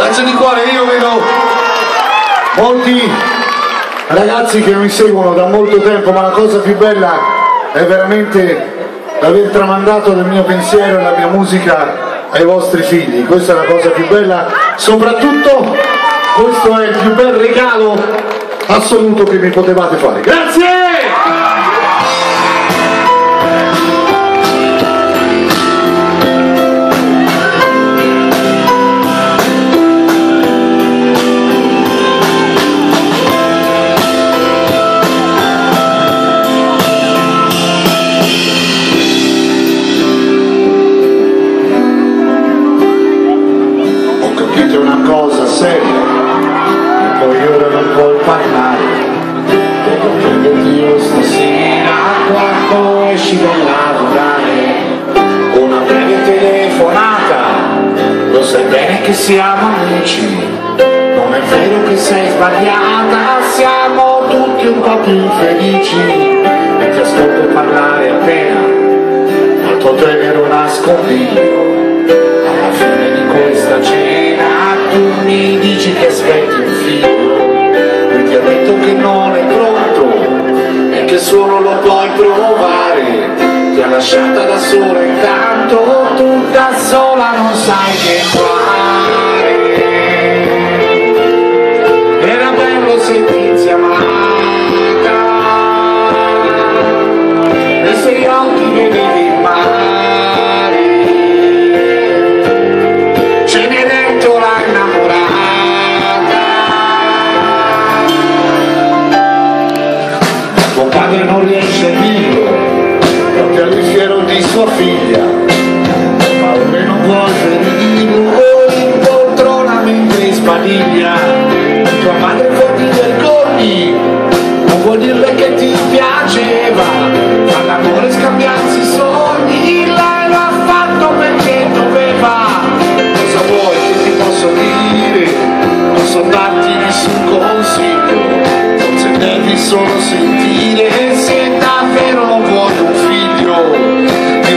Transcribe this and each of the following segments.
Grazie di cuore, io vedo molti ragazzi che mi seguono da molto tempo, ma la cosa più bella è veramente aver tramandato il mio pensiero e la mia musica ai vostri figli. Questa è la cosa più bella, soprattutto questo è il più bel regalo assoluto che mi potevate fare. Grazie! Cosa seria e poi ora non puoi parlare, devo prenderti io stasera quando esci da lavorare, una breve telefonata, lo sai bene che siamo amici, non è vero che sei sbagliata, siamo tutti un po' più felici e ti ascolto parlare appena al tuo tenero nascondiglio, alla fine di questa cena tu mi dici che aspetti un figlio, lui ti ha detto che non è pronto e che solo lo puoi provare, ti ha lasciata da sola intanto, tu da sola non sai che fare, era bello sentirsi amata, nei suoi occhi vedevi il mare, padre non riesce a dirlo, perché lui fiero di sua figlia, ma lui non vuole ferirlo, in poltrona mentre in spaniglia, tua madre può ti vergogni, non vuol dirle che ti piaceva, all'amore scambiarsi sogni,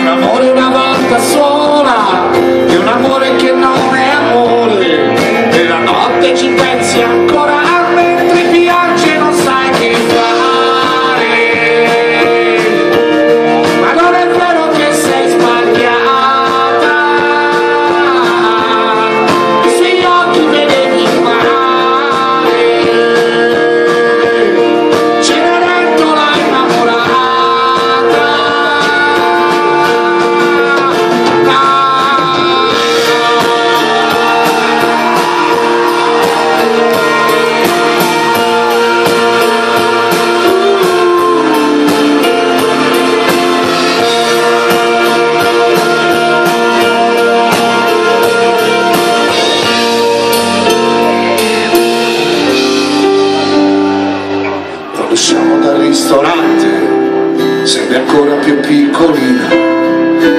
un amore una volta sola, è un amore che non è amore, e la notte ci pensi ancora mentre piange non sai che fare, ma non è vero che sei sbagliata, sugli occhi vedevi male, Cenerentola innamorata. Siamo dal ristorante, sembri ancora più piccolina,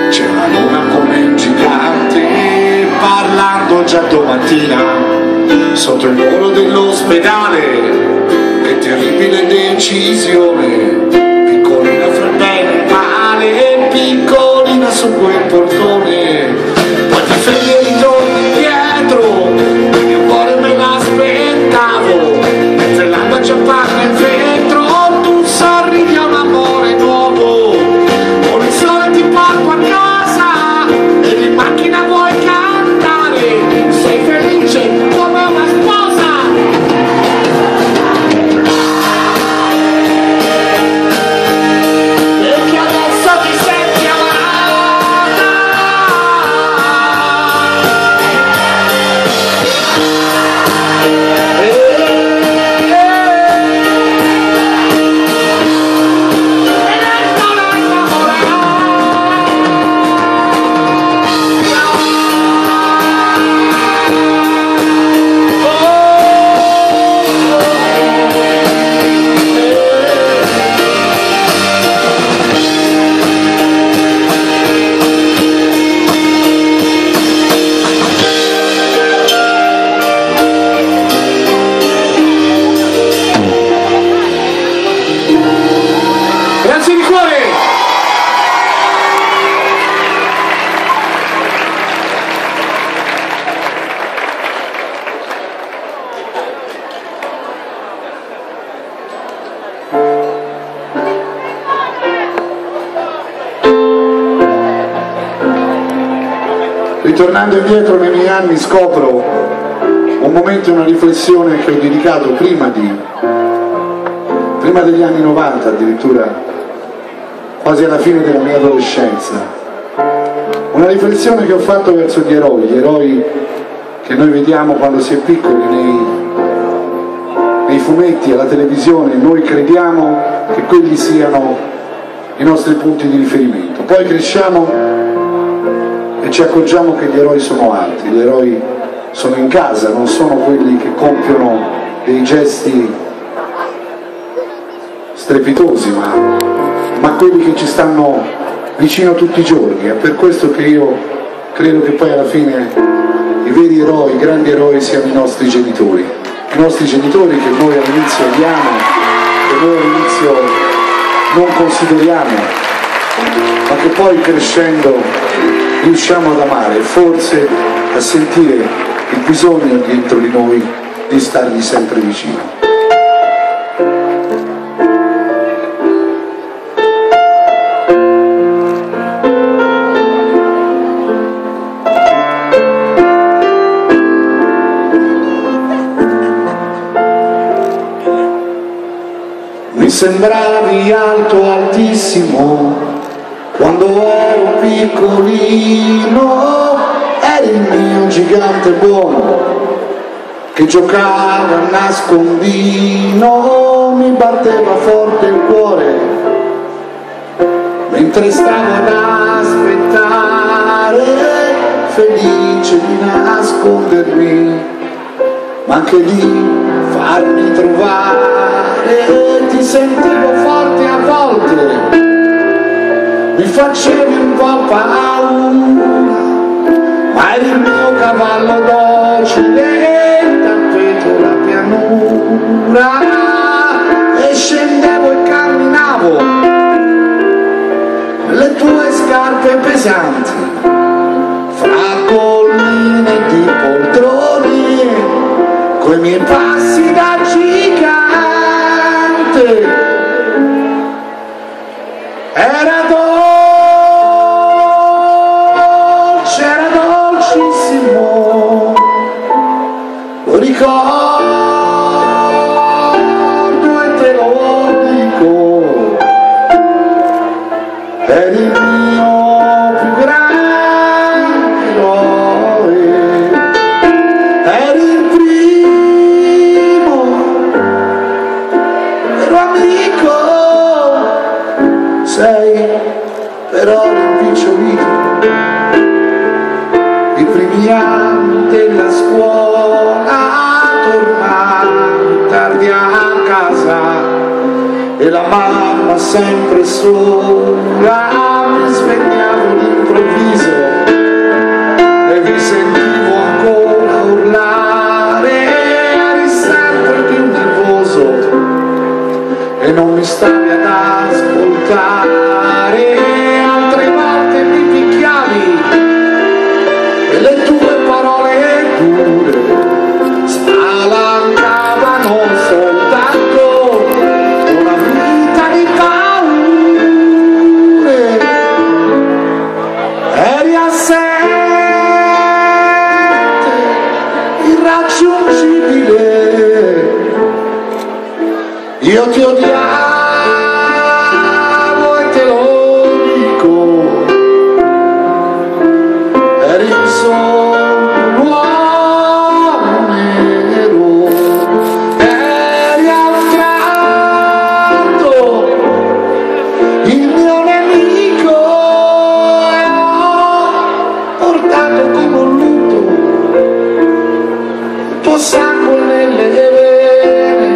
c'è una luna come un gigante, parlando già domattina, sotto il muro dell'ospedale, che terribile decisione, piccolina fra bene e male, piccolina su quel portone, poi ti fermi e ritorni indietro, il mio cuore me l'aspettavo, mentre l'alba già parla in vetro, tu sorridi a un amore nuovo, con il sole ti porto a casa, ed in macchina vuoi cantare, sei felice come una sposa. Perché adesso ti senti amata. Grazie di cuore! Ritornando indietro nei miei anni scopro un momento e una riflessione che ho dedicato prima degli anni 90, addirittura quasi alla fine della mia adolescenza, una riflessione che ho fatto verso gli eroi che noi vediamo quando si è piccoli nei fumetti, alla televisione. Noi crediamo che quelli siano i nostri punti di riferimento, poi cresciamo e ci accorgiamo che gli eroi sono altri, gli eroi sono in casa, non sono quelli che compiono dei gesti strepitosi, ma quelli che ci stanno vicino tutti i giorni. È per questo che io credo che poi alla fine i veri eroi, i grandi eroi siano i nostri genitori che noi all'inizio odiamo, che noi all'inizio non consideriamo, ma che poi crescendo riusciamo ad amare e forse a sentire il bisogno dentro di noi di stargli sempre vicino. Mi sembravi alto, altissimo, quando ero piccolino, eri il mio gigante buono, che giocava a nascondino, mi batteva forte il cuore, mentre stavo ad aspettare, felice di nascondermi, ma anche di farmi trovare. Ti sentivo forte a volte, mi facevi un po' paura, ma eri il mio cavallo docile, tappeto la pianura, e scendevo e camminavo, le tue scarpe scarpe pesanti, fra colline di poltroni, coi miei passi da gigante. Era dolcissimo, lo ricordo e te lo dico, eri il mio più grande eroe, eri il primo vero amico, sei però rimpicciolito. I primi anni della scuola, tornai tardi a casa e la mamma sempre sola, mi svegliavo all'improvviso e vi sentivo ancora urlare, eri sempre più nervoso e non mi stavi ad ascoltare, altre volte mi picchiavi e le tue parole dure spalancavano soltanto una vita di paure. Eri assente, irraggiungibile, io ti odiavo e te lo dico, eri solo un uomo nero, eri attratto, il mio nemico, e ho portato come un lutto il tuo sangue nelle vene,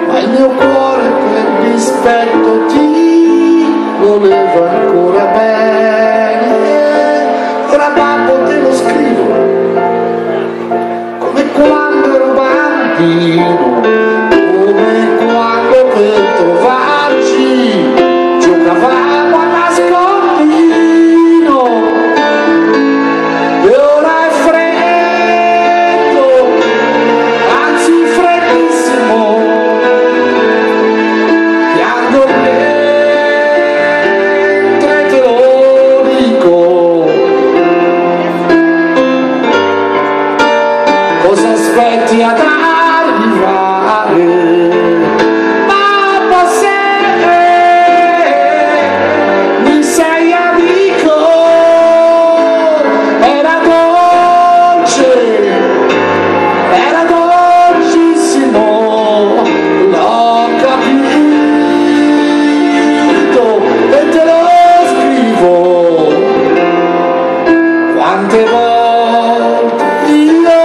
ma il mio cuore per dispetto ti voleva ancora bene. Ora babbo te lo scrivo come quando ero bambino, come quando per trovarci giocavamo a nascondino, e ora è freddo, anzi freddissimo, piango mentre te lo dico. Cosa aspetti ad arrivare? Babbo, se mi sei amico, era dolcissimo, l'ho capito e te lo scrivo. Quante volte io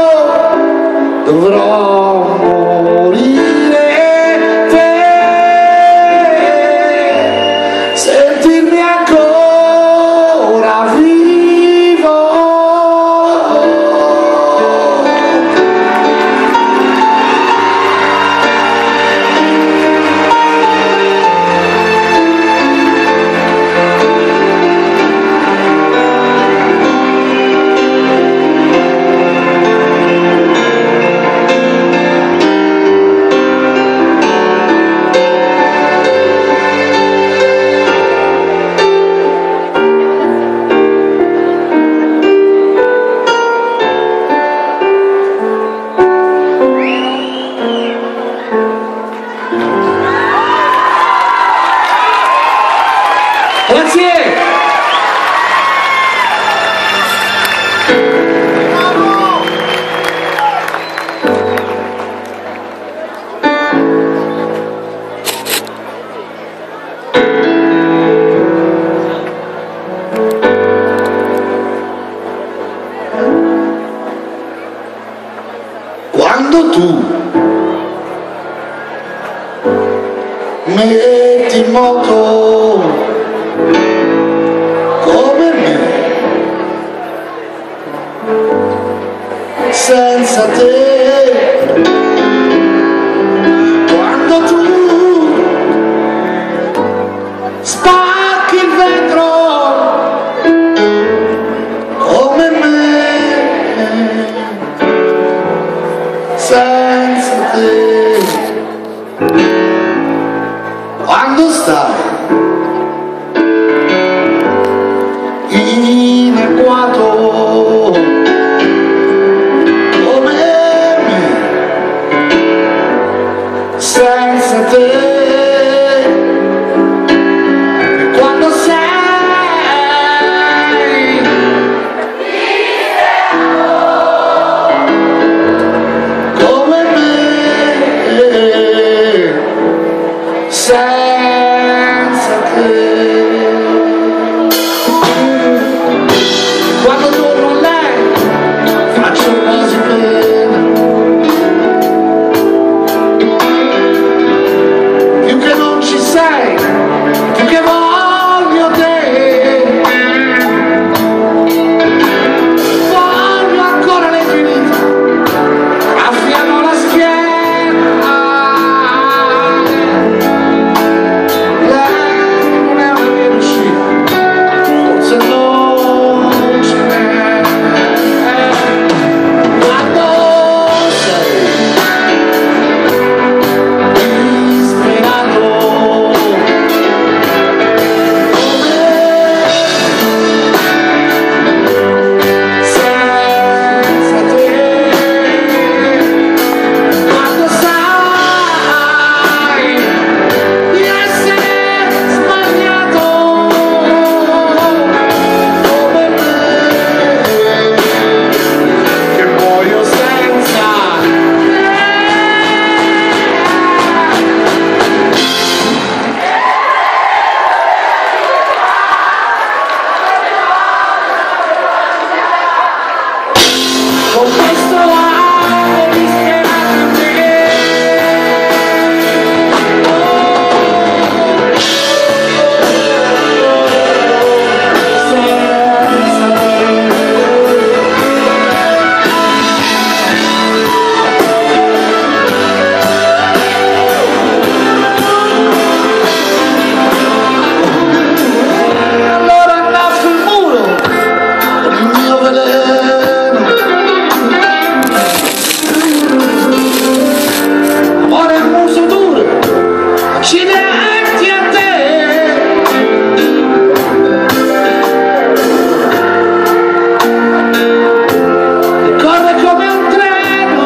dovrò morire per sentirmi ancora vivo. Grazie! Quando tu metti in moto come me, senza te, quando tu spacchi il vetro quando torno a lei faccio quasi pena, più che non ci sei, più che voglio te, voglio ancora le tue dita a fianco alla schiena. Lei non è una mia vicina, forse non ce n'è. Quando sei disperato senza te, quando sai di essere sbagliato come me, che muoio senza con questo amore disperato in allora annaffi il muro con il mio veleno, amore a muso duro, accidenti a te, e corre come un treno,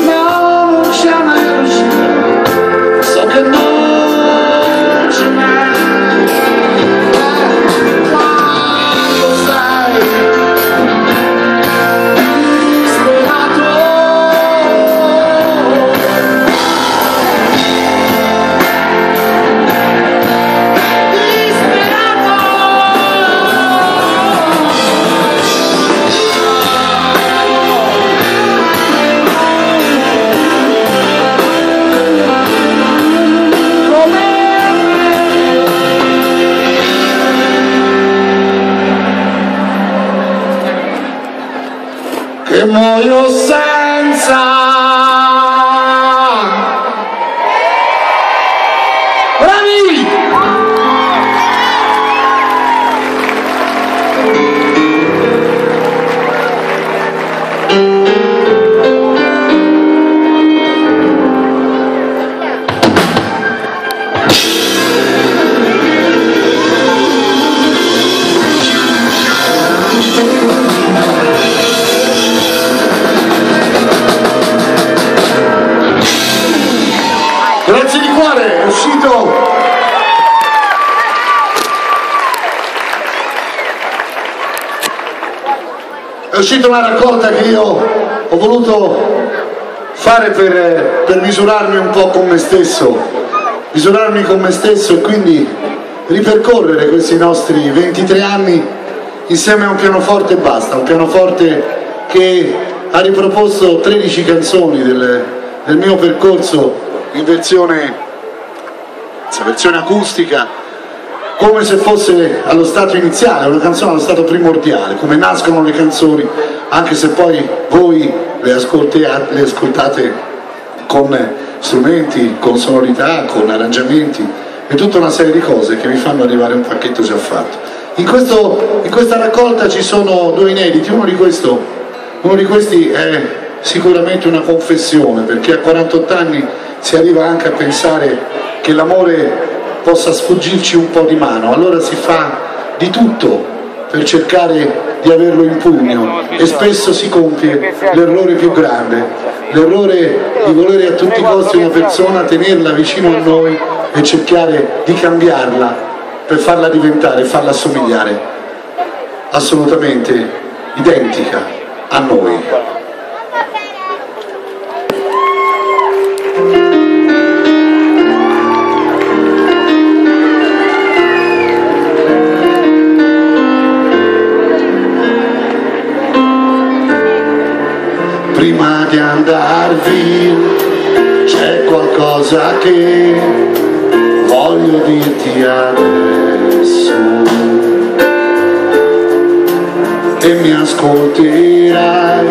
no, non c'è una via d'uscita, so che non ce n'è. Quando sei disperato, che muoio senza bravi. Grazie di cuore, è uscita una raccolta che io ho voluto fare per misurarmi un po' con me stesso, e quindi ripercorrere questi nostri 23 anni insieme a un pianoforte e basta, un pianoforte che ha riproposto 13 canzoni del mio percorso in versione acustica, come se fosse allo stato iniziale, una canzone allo stato primordiale, come nascono le canzoni, anche se poi voi le ascoltate con strumenti, con sonorità, con arrangiamenti e tutta una serie di cose che vi fanno arrivare un pacchetto già fatto. In questa raccolta ci sono due inediti, uno di questi è sicuramente una confessione, perché a 48 anni si arriva anche a pensare che l'amore possa sfuggirci un po' di mano, allora si fa di tutto per cercare di averlo in pugno e spesso si compie l'errore più grande, l'errore di volere a tutti i costi una persona, tenerla vicino a noi e cercare di cambiarla per farla diventare, farla assomigliare assolutamente identica a noi. prima di andar via c'è qualcosa che voglio dirti adesso e mi ascolterai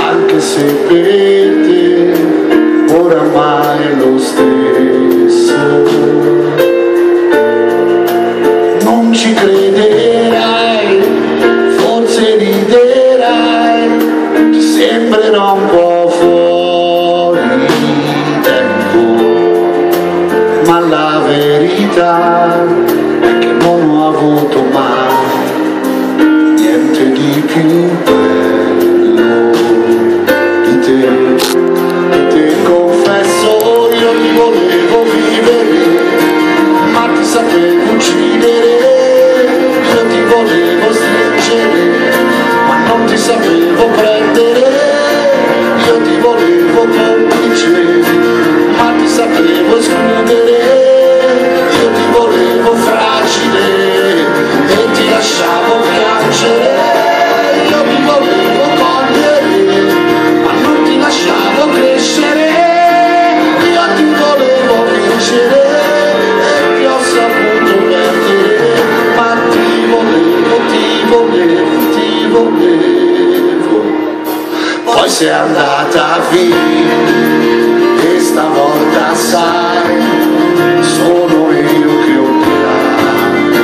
anche se per te oramai è lo stesso. Non ci crederai, forse riderai, ti sembrerò un po' fuori tempo, ma la verità è che non ho avuto mai niente di più bello di te. Te confesso, io ti volevo vivere, ma ti sapevo uccidere. Io ti volevo stringere, ma non ti sapevo prendere. Io ti volevo complice, ma ti sapevo escludere. Io ti volevo fragile e ti lasciavo piangere. Io ti volevo cogliere, ma non ti lasciavo crescere. Io ti volevo vincere e ti ho saputo perdere. Ma ti volevo, ti volevo, ti volevo. Poi sei andata via e stavolta sai, sono io che ho pianto.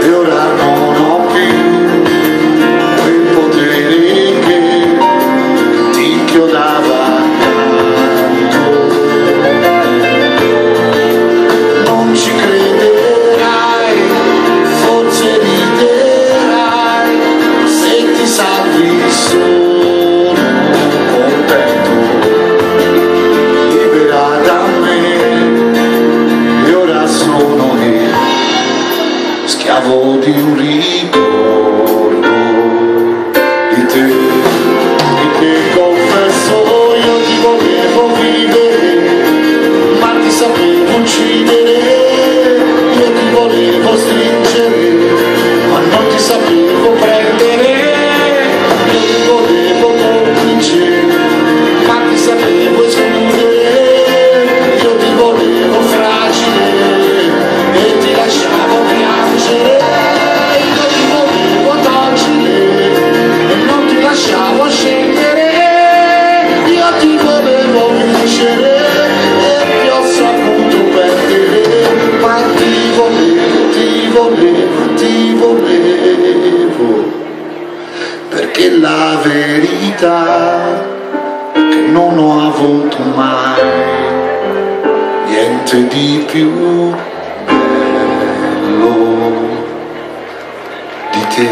E ora non ho più quel potere che ti inchiodava tanto. Non ci crederai, forse riderai, se ti salvi solo contento, libera da me. E ora sono io, schiavo di un ricordo di te. E te confesso, io ti volevo vivere, ma ti sapevo uccidere. Io ti volevo stringere, ma non ti sapevo prendere. Io ti volevo complice, ma ti sapevo escludere. Io ti volevo fragile e ti lasciavo piangere. Io ti volevo docile e non ti lasciavo scendere. Io ti volevo vincere e ti ho saputo perdere. Ma ti volevo, ti volevo, ti volevo, perché la verità è che non ho avuto mai niente di più bello di te.